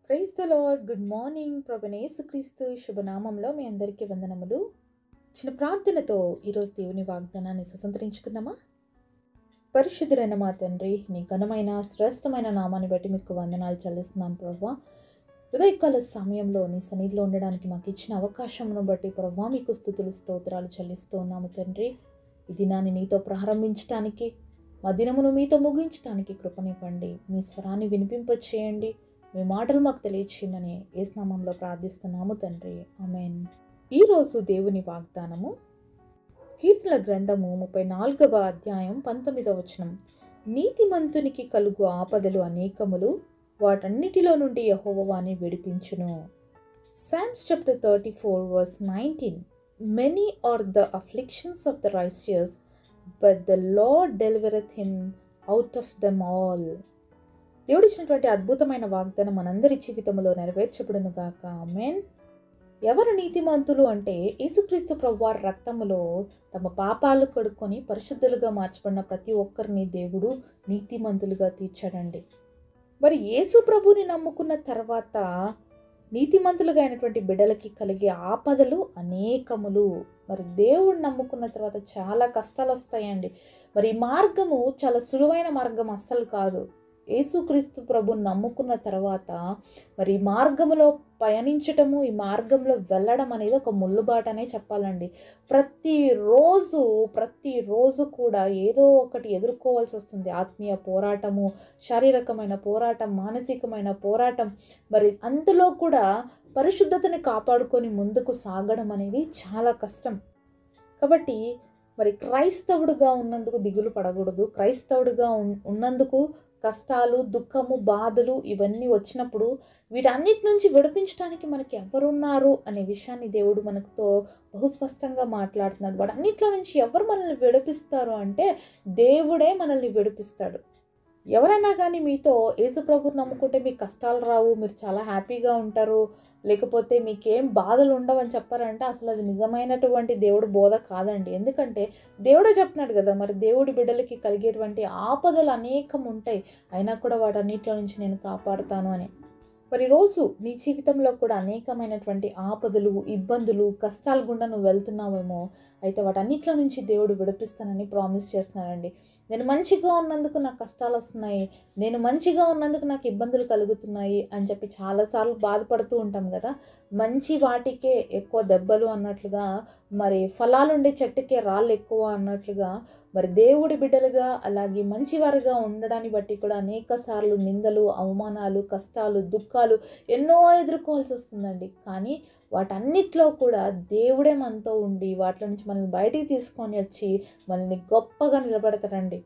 Praise the lord. Good morning. ప్రభువైన యేసుక్రీస్తు శుభనామంలో మీ అందరికీ వందనములు. చిన్న ప్రార్థనతో ఈరోజు దేవుని వాగ్దానాన్ని స్వతంత్రించుకుందామా? పరిశుద్ధుడైన మా తండ్రి, నీ ఘనమైన శ్రేష్టమైన నామాన్ని బట్టి మీకు వందనాలు చెల్లిస్తున్నాను ప్రభువా. ఉదయకాల సమయంలో నీ సన్నిధిలో ఉండడానికి మాకు ఇచ్చిన అవకాశమును బట్టి ప్రభువా మీకు స్తుతులు స్తోత్రాలు చెల్లిస్తూ ఉన్నాము తండ్రి. ఈ దినాన్ని నీతో ప్రారంభించడానికి, మా దినమును మీతో ముగించడానికి కృపనివ్వండి. మీ స్వరాన్ని వినిపింపచేయండి. మీ మాటలు మాకు తెలియచేయమని యేసు నామములో ప్రార్థిస్తున్నాము తండ్రి. ఆమేన్. ఈరోజు దేవుని వాగ్దానము కీర్తనల గ్రంథము 34వ అధ్యాయం 19వ వచనం. నీతిమంతునికి కలుగు ఆపదలు అనేకములు, వాటన్నిటిలో నుండి యెహోవా వారిని విడిపించును. Psalms chapter 34 verse 19. Many are the afflictions of the righteous, but the Lord delivereth him out of them all. దేవుడు ఇచ్చినటువంటి అద్భుతమైన వాగ్దానం మనందరి జీవితంలో నెరవేర్చబడును గాక. ఆమేన్. ఎవరు నీతిమంతులు అంటే యేసుక్రీస్తు ప్రభువారి రక్తములో తమ పాపాలు కడుక్కొని పరిశుద్ధులుగా మార్చబడిన ప్రతి ఒక్కరిని దేవుడు నీతిమంతులుగా తీర్చాడండి. మరి యేసు ప్రభుని నమ్ముకున్న తర్వాత నీతిమంతులుగా అయినటువంటి బిడ్డలకి కలిగే ఆపదలు అనేకములు. మరి దేవుడు నమ్ముకున్న తర్వాత చాలా కష్టాలు వస్తాయండి. మరి ఈ మార్గము చాలా సులువైన మార్గం అస్సలు కాదు. యేసుక్రీస్తు ప్రభుని నమ్ముకున్న తర్వాత మరి ఈ మార్గంలో పయనించటము, ఈ మార్గంలో వెళ్ళడం అనేది ఒక ముళ్ళుబాటనే చెప్పాలండి. ప్రతిరోజు కూడా ఏదో ఒకటి ఎదుర్కోవాల్సి వస్తుంది. ఆత్మీయ పోరాటము, శారీరకమైన పోరాటం, మానసికమైన పోరాటం. మరి అందులో కూడా పరిశుద్ధతని కాపాడుకొని ముందుకు సాగడం అనేది చాలా కష్టం. కాబట్టి మరి క్రైస్తవుడుగా ఉన్నందుకు దిగులు పడకూడదు. క్రైస్తవుడుగా ఉన్నందుకు కష్టాలు, దుఃఖము, బాధలు ఇవన్నీ వచ్చినప్పుడు వీటన్నిటి నుంచి విడిపించడానికి మనకి ఎవరున్నారు అనే విషయాన్ని దేవుడు మనతో బహుస్పష్టంగా మాట్లాడుతున్నాడు. వాటన్నిటిలో నుంచి ఎవరు మనల్ని విడిపిస్తారు అంటే దేవుడే మనల్ని విడిపిస్తాడు. ఎవరైనా కానీ మీతో యేసు ప్రభువుని నమ్ముకుంటే మీకు కష్టాలు రావు, మీరు చాలా హ్యాపీగా ఉంటారు, లేకపోతే మీకేం బాధలు ఉండవని చెప్పారంటే అసలు అది నిజమైనటువంటి దేవుడు బోధ కాదండి. ఎందుకంటే దేవుడే చెప్తున్నాడు కదా, మరి దేవుడి బిడ్డలకి కలిగేటువంటి ఆపదలు అనేకం ఉంటాయి, అయినా కూడా వాటన్నిటిలో నుంచి నేను కాపాడుతాను అని. మరి రోజు నీ జీవితంలో కూడా అనేకమైనటువంటి ఆపదలు, ఇబ్బందులు, కష్టాల గుండా నువ్వు వెళ్తున్నావేమో, అయితే వాటన్నిటిలో నుంచి దేవుడు విడిపిస్తానని ప్రామిస్ చేస్తున్నాడండి. నేను మంచిగా ఉన్నందుకు నాకు కష్టాలు వస్తున్నాయి, నేను మంచిగా ఉన్నందుకు నాకు ఇబ్బందులు కలుగుతున్నాయి అని చెప్పి చాలాసార్లు బాధపడుతూ ఉంటాం కదా. మంచి వాటికే ఎక్కువ దెబ్బలు అన్నట్లుగా, మరి ఫలాలు ఉండే చెట్టుకే రాళ్ళు ఎక్కువ అన్నట్లుగా, మరి దేవుడి బిడ్డలుగా అలాగే మంచివారుగా ఉండడాన్ని బట్టి కూడా అనేక సార్లు నిందలు, అవమానాలు, కష్టాలు, దుఃఖాలు ఎన్నో ఎదుర్కోవాల్సి వస్తుందండి. కానీ వాటన్నిటిలో కూడా దేవుడే మనతో ఉండి వాటిలో నుంచి మనల్ని బయటికి తీసుకొని వచ్చి మనల్ని గొప్పగా నిలబెడతాడండి.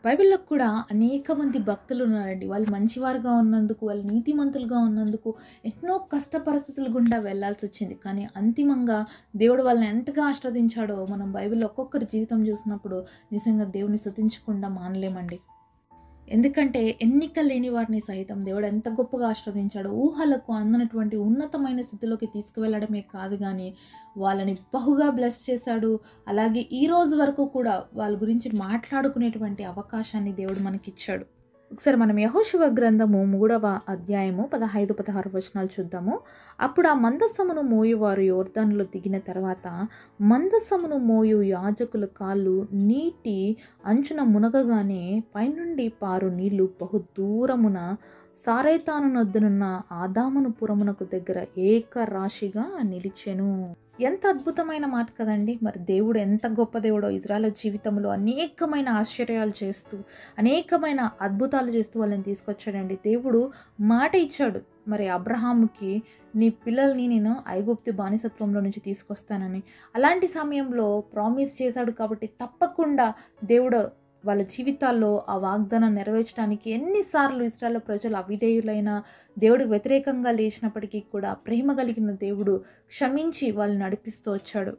బైబిల్లో కూడా అనేక మంది భక్తులు ఉన్నారండి. వాళ్ళు మంచివారుగా ఉన్నందుకు, వాళ్ళు నీతిమంతులుగా ఉన్నందుకు ఎన్నో కష్ట పరిస్థితుల గుండా వెళ్లాల్సి వచ్చింది. కానీ అంతిమంగా దేవుడు వాళ్ళని ఎంతగా ఆశీర్వదించాడో మనం బైబిల్లో ఒక్కొక్కరి జీవితం చూసినప్పుడు నిజంగా దేవుని స్తుతించకుండా మానలేమండి. ఎందుకంటే ఎన్నిక లేని వారిని సైతం దేవుడు ఎంత గొప్పగా ఆశీర్వదించాడో, ఊహలకు అందనటువంటి ఉన్నతమైన స్థితిలోకి తీసుకువెళ్ళడమే కాదు కానీ వాళ్ళని బహుగా బ్లెస్ చేశాడు. అలాగే ఈ రోజు వరకు కూడా వాళ్ళ గురించి మాట్లాడుకునేటువంటి అవకాశాన్ని దేవుడు మనకిచ్చాడు. ఒకసారి మనం యెహోషువ గ్రంథము 3వ అధ్యాయము 15-16 వచనాలు చూద్దాము. అప్పుడు ఆ మందసమును మోయువారు యోర్దానులో దిగిన తర్వాత మందసమును మోయు యాజకుల కాళ్ళు నీటి అంచున మునగగానే పైనుండి పారు నీళ్లు బహు దూరమున సారైతాను నొద్దనున్న ఆదామును పురమునకు దగ్గర ఏకరాశిగా నిలిచెను. ఎంత అద్భుతమైన మాట కదండి. మరి దేవుడు ఎంత గొప్ప దేవుడో. ఇజ్రాయేల్ జీవితంలో అనేకమైన ఆశ్చర్యాలు చేస్తూ, అనేకమైన అద్భుతాలు చేస్తూ వాళ్ళని తీసుకొచ్చాడండి. దేవుడు మాట ఇచ్చాడు మరి అబ్రహాముకి, నీ పిల్లల్ని నేను ఐగుప్తు బానిసత్వంలో నుంచి తీసుకొస్తానని. అలాంటి సమయంలో ప్రామిస్ చేశాడు కాబట్టి తప్పకుండా దేవుడు వాళ్ళ జీవితాల్లో ఆ వాగ్దానం నెరవేర్చడానికి ఎన్నిసార్లు ఇశ్రాయేలు ప్రజలు అవిధేయులైన, దేవుడికి వ్యతిరేకంగా లేచినప్పటికీ కూడా ప్రేమ కలిగిన దేవుడు క్షమించి వాళ్ళని నడిపిస్తూ వచ్చాడు.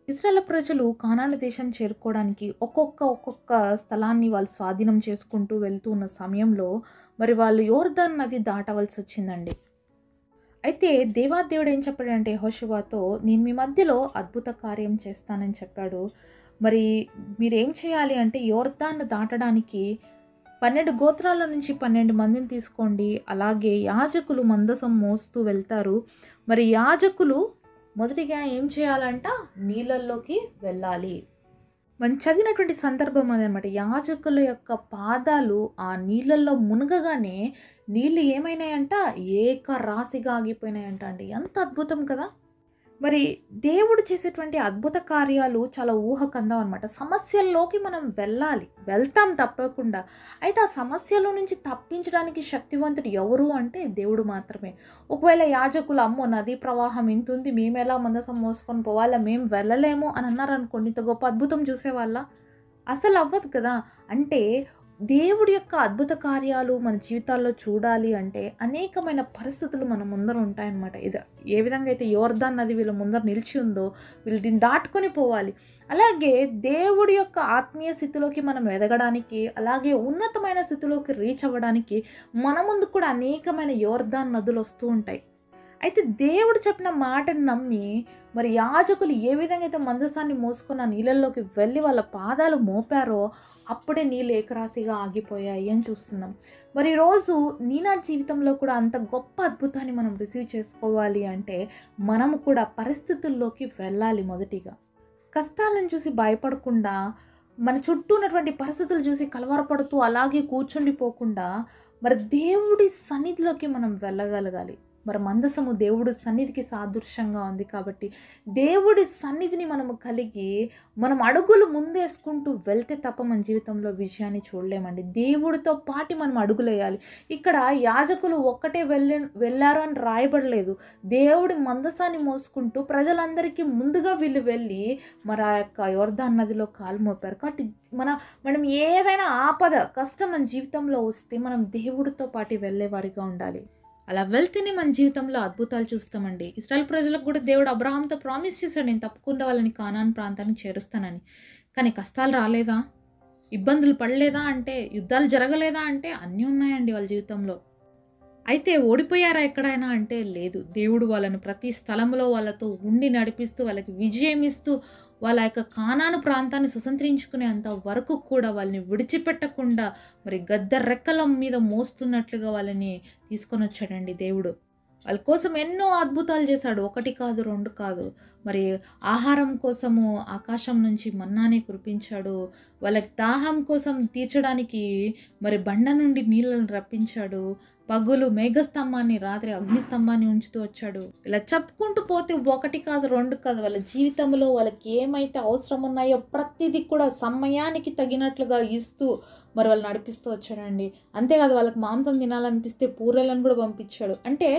ఇశ్రాయేలు ప్రజలు కానాను దేశం చేరుకోవడానికి ఒక్కొక్క స్థలాన్ని వాళ్ళు స్వాధీనం చేసుకుంటూ వెళ్తూ ఉన్న సమయంలో మరి వాళ్ళు యోర్దాను నది దాటవలసి వచ్చిందండి. అయితే దేవాదేవుడు ఏం చెప్పాడంటే యెహోషువతో, నేను మీ మధ్యలో అద్భుత కార్యం చేస్తానని చెప్పాడు. మరి మీరేం చేయాలి అంటే యోర్దాను దాటడానికి 12 గోత్రాల నుంచి 12 మందిని తీసుకోండి. అలాగే యాజకులు మందసం మోస్తూ వెళ్తారు. మరి యాజకులు మొదటిగా ఏం చేయాలంట? నీళ్ళల్లోకి వెళ్ళాలి. మనం చదివినటువంటి సందర్భం అదనమాట. యాజకుల యొక్క పాదాలు ఆ నీళ్ళల్లో మునగగానే నీళ్ళు ఏమైనాయంట? ఏకరాశిగా ఆగిపోయినాయంట అండి. ఎంత అద్భుతం కదా! మరి దేవుడు చేసేటువంటి అద్భుత కార్యాలు చాలా ఊహకందం అనమాట. సమస్యల్లోకి మనం వెళ్ళాలి, వెళ్తాం తప్పకుండా. అయితే ఆ సమస్యలో నుంచి తప్పించడానికి శక్తివంతుడు ఎవరు అంటే దేవుడు మాత్రమే. ఒకవేళ యాజకులు అమ్మో నదీ ప్రవాహం ఇంతుంది, మేము ఎలా మందసం మోసుకొని పోవాలా, మేము వెళ్ళలేము అని అన్నారనుకోండి, ఇంత గొప్ప అద్భుతం చూసేవాళ్ళ? అసలు అవ్వదు కదా. అంటే దేవుడి యొక్క అద్భుత కార్యాలు మన జీవితాల్లో చూడాలి అంటే అనేకమైన పరిస్థితులు మన ముందర ఉంటాయన్నమాట. ఇది ఏ విధంగా అయితే యోర్దాన్ నది వీళ్ళ ముందర నిలిచి ఉందో వీళ్ళు దీన్ని దాటుకొని పోవాలి. అలాగే దేవుడి యొక్క ఆత్మీయ స్థితిలోకి మనం ఎదగడానికి, అలాగే ఉన్నతమైన స్థితిలోకి రీచ్ అవ్వడానికి మన ముందు కూడా అనేకమైన యోర్దాన్ నదులు వస్తూ ఉంటాయి. అయితే దేవుడు చెప్పిన మాటను నమ్మి మరి యాజకులు ఏ విధంగా అయితే మందసాన్ని మోసుకున్న నీళ్ళల్లోకి వెళ్ళి వాళ్ళ పాదాలు మోపారో అప్పుడే నీళ్ళు ఏకరాశిగా ఆగిపోయాయి అని చూస్తున్నాం. మరి ఈరోజు నా జీవితంలో కూడా అంత గొప్ప అద్భుతాన్ని మనం రిసీవ్ చేసుకోవాలి అంటే మనము కూడా పరిస్థితుల్లోకి వెళ్ళాలి. మొదటిగా కష్టాలను చూసి భయపడకుండా, మన చుట్టూ ఉన్నటువంటి పరిస్థితులు చూసి కలవరపడుతూ అలాగే కూర్చుండిపోకుండా మరి దేవుడి సన్నిధిలోకి మనం వెళ్ళగలగాలి. మరి మందసము దేవుడి సన్నిధికి సాదృశ్యంగా ఉంది కాబట్టి దేవుడి సన్నిధిని మనము కలిగి మనం అడుగులు ముందేసుకుంటూ వెళ్తే తప్ప మన జీవితంలో విజయాన్ని చూడలేమండి. దేవుడితో పాటు మనం అడుగులేయాలి. ఇక్కడ యాజకులు ఒక్కటే వెళ్ళారు అని రాయబడలేదు. దేవుడి మందసాన్ని మోసుకుంటూ ప్రజలందరికీ ముందుగా వీళ్ళు వెళ్ళి మరి ఆ యొక్క యోర్దాన్ నదిలో కాలు మోపారు. కాబట్టి మనం ఏదైనా ఆపద కష్టం మన జీవితంలో వస్తే మనం దేవుడితో పాటు వెళ్ళేవారిగా ఉండాలి. అలా వెళ్తేనే మన జీవితంలో అద్భుతాలు చూస్తామండి. ఇశ్రాయేల్ ప్రజలకు కూడా దేవుడు అబ్రహాంతో ప్రామిస్ చేశాడు, నేను తప్పకుండా వాళ్ళని కానాన్ ప్రాంతానికి చేరుస్తానని. కానీ కష్టాలు రాలేదా? ఇబ్బందులు పడలేదా అంటే, యుద్ధాలు జరగలేదా అంటే అన్నీ ఉన్నాయండి వాళ్ళ జీవితంలో. అయితే ఓడిపోయారా ఎక్కడైనా అంటే లేదు. దేవుడు వాళ్ళను ప్రతి స్థలంలో వాళ్ళతో ఉండి నడిపిస్తూ వాళ్ళకి విజయం ఇస్తూ వాళ్ళ యొక్క కానాను ప్రాంతాన్ని స్వతంత్రించుకునేంత వరకు కూడా వాళ్ళని విడిచిపెట్టకుండా మరి గద్ద రెక్కల మీద మోస్తున్నట్లుగా వాళ్ళని తీసుకొని వచ్చాడండి దేవుడు. వాళ్ళ కోసం ఎన్నో అద్భుతాలు చేశాడు. 1 కాదు 2 కాదు. మరి ఆహారం కోసము ఆకాశం నుంచి మన్నాని కురిపించాడు. వాళ్ళకి దాహం కోసం తీర్చడానికి మరి బండ నుండి నీళ్ళను రప్పించాడు. పగులు మేఘస్తంభాన్ని, రాత్రి అగ్నిస్తంభాన్ని ఉంచుతూ వచ్చాడు. ఇలా చెప్పుకుంటూ పోతే 1 కాదు 2 కాదు. వాళ్ళ జీవితంలో వాళ్ళకి ఏమైతే అవసరం ఉన్నాయో ప్రతిదీ కూడా సమయానికి తగినట్లుగా ఇస్తూ మరి వాళ్ళు నడిపిస్తూ వచ్చాడండి. అంతేకాదు వాళ్ళకి మాంసం తినాలనిపిస్తే పూరేలను కూడా పంపించాడు. అంటే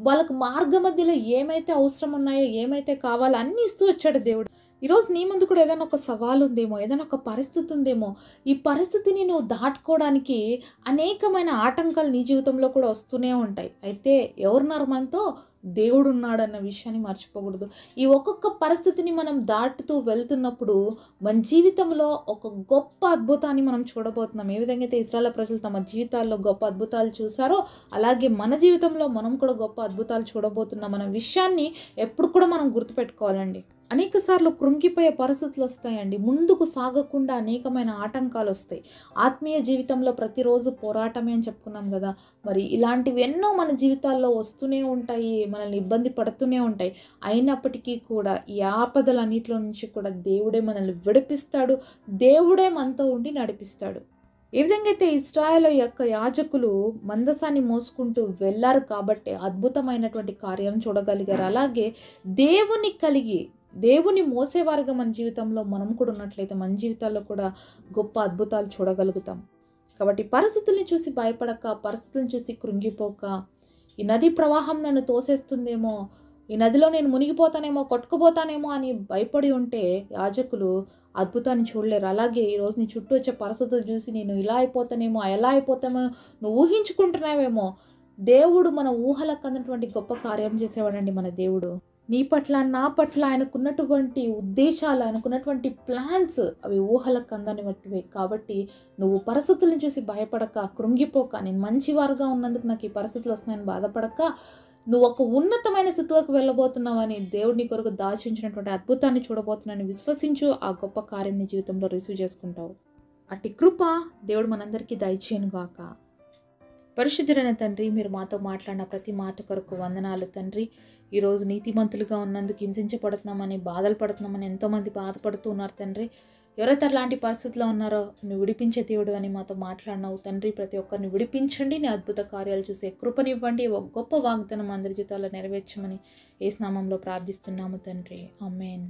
వాళ్ళకు మార్గ మధ్యలో ఏమైతే అవసరం ఉన్నాయో, ఏమైతే కావాలో అన్నీ ఇస్తూ వచ్చాడు దేవుడు. ఈరోజు నీ ముందు కూడా ఏదైనా ఒక సవాలు ఉందేమో, ఏదైనా ఒక పరిస్థితి ఉందేమో. ఈ పరిస్థితిని నువ్వు దాటుకోవడానికి అనేకమైన ఆటంకాలు నీ జీవితంలో కూడా వస్తూనే ఉంటాయి. అయితే ఎవరున్నారు మనతో? దేవుడు ఉన్నాడు అన్న విషయాన్ని మర్చిపోకూడదు. ఈ ఒక్కొక్క పరిస్థితిని మనం దాటుతూ వెళ్తున్నప్పుడు మన జీవితంలో ఒక గొప్ప అద్భుతాన్ని మనం చూడబోతున్నాం. ఏ విధంగా అయితే ఇశ్రాయేలు ప్రజలు తమ జీవితాల్లో గొప్ప అద్భుతాలు చూసారో అలాగే మన జీవితంలో మనం కూడా గొప్ప అద్భుతాలు చూడబోతున్నాం అన్న విషయాన్ని ఎప్పుడు కూడా మనం గుర్తుపెట్టుకోవాలండి. అనేక సార్లు కృంగిపోయే పరిస్థితులు వస్తాయండి. ముందుకు సాగకుండా అనేకమైన ఆటంకాలు వస్తాయి. ఆత్మీయ జీవితంలో ప్రతిరోజు పోరాటమే అని చెప్పుకున్నాం కదా. మరి ఇలాంటివి ఎన్నో మన జీవితాల్లో వస్తూనే ఉంటాయి, మనల్ని ఇబ్బంది పడుతూనే ఉంటాయి. అయినప్పటికీ కూడా ఈ ఆపదలన్నిటిలో నుంచి కూడా దేవుడే మనల్ని విడిపిస్తాడు. దేవుడే మనతో ఉండి నడిపిస్తాడు. ఏ విధంగా అయితే ఇశ్రాయేలు యొక్క యాజకులు మందసాన్ని మోసుకుంటూ వెళ్ళారు కాబట్టి అద్భుతమైనటువంటి కార్యాలను చూడగలిగారు. అలాగే దేవుని మోసేవారుగా మన జీవితంలో మనం కూడా ఉన్నట్లయితే మన జీవితాల్లో కూడా గొప్ప అద్భుతాలు చూడగలుగుతాం. కాబట్టి పరిస్థితుల్ని చూసి భయపడక, పరిస్థితులను చూసి కృంగిపోక, ఈ నది ప్రవాహం నన్ను తోసేస్తుందేమో, ఈ నదిలో నేను మునిగిపోతానేమో, కొట్టుకుపోతానేమో అని భయపడి ఉంటే యాజకులు అద్భుతాన్ని చూడలేరు. అలాగే ఈరోజు నీ చుట్టూ వచ్చే పరిస్థితులు చూసి నేను ఇలా అయిపోతానేమో, ఎలా అయిపోతామో నువ్వు ఊహించుకుంటున్నావేమో. దేవుడు మన ఊహలకు అందటువంటి గొప్ప కార్యం చేసేవాడండి మన దేవుడు. నీ పట్ల, నా పట్ల ఆయనకున్నటువంటి ఉద్దేశాలు, ఆయనకున్నటువంటి ప్లాన్స్ అవి ఊహలకు అందని వంటివే. కాబట్టి నువ్వు పరిస్థితులను చూసి భయపడక, కృంగిపోక, నేను మంచివారుగా ఉన్నందుకు నాకు ఈ పరిస్థితులు వస్తున్నాయని బాధపడక, నువ్వు ఒక ఉన్నతమైన స్థితిలోకి వెళ్ళబోతున్నావని దేవుడిని కొరకు దాచించినటువంటి అద్భుతాన్ని చూడబోతున్నానని విశ్వసించు. ఆ గొప్ప కార్యం నీ జీవితంలో రిసీవ్ చేసుకుంటావు. అట్టి కృప దేవుడు మనందరికీ దయచేయను గాక. పరిశుద్ధుడైన తండ్రి, మీరు మాతో మాట్లాడిన ప్రతి మాట కొరకు వందనాలు తండ్రి. ఈరోజు నీతిమంతులుగా ఉన్నందుకు హింసించబడుతున్నామని, బాధలు పడుతున్నామని ఎంతోమంది బాధపడుతూ ఉన్నారు తండ్రి. ఎవరైతే అలాంటి పరిస్థితిలో ఉన్నారో నువ్వు విడిపించే దేవుడు అని మాతో మాట్లాడినావు తండ్రి. ప్రతి ఒక్కరిని విడిపించండి, నీ అద్భుత కార్యాలు చూసే కృపనివ్వండి. ఒక గొప్ప వాగ్దానం అందరి జీవితాల్లో నెరవేర్చమని యేసు నామములో ప్రార్థిస్తున్నాము తండ్రి. ఆమేన్.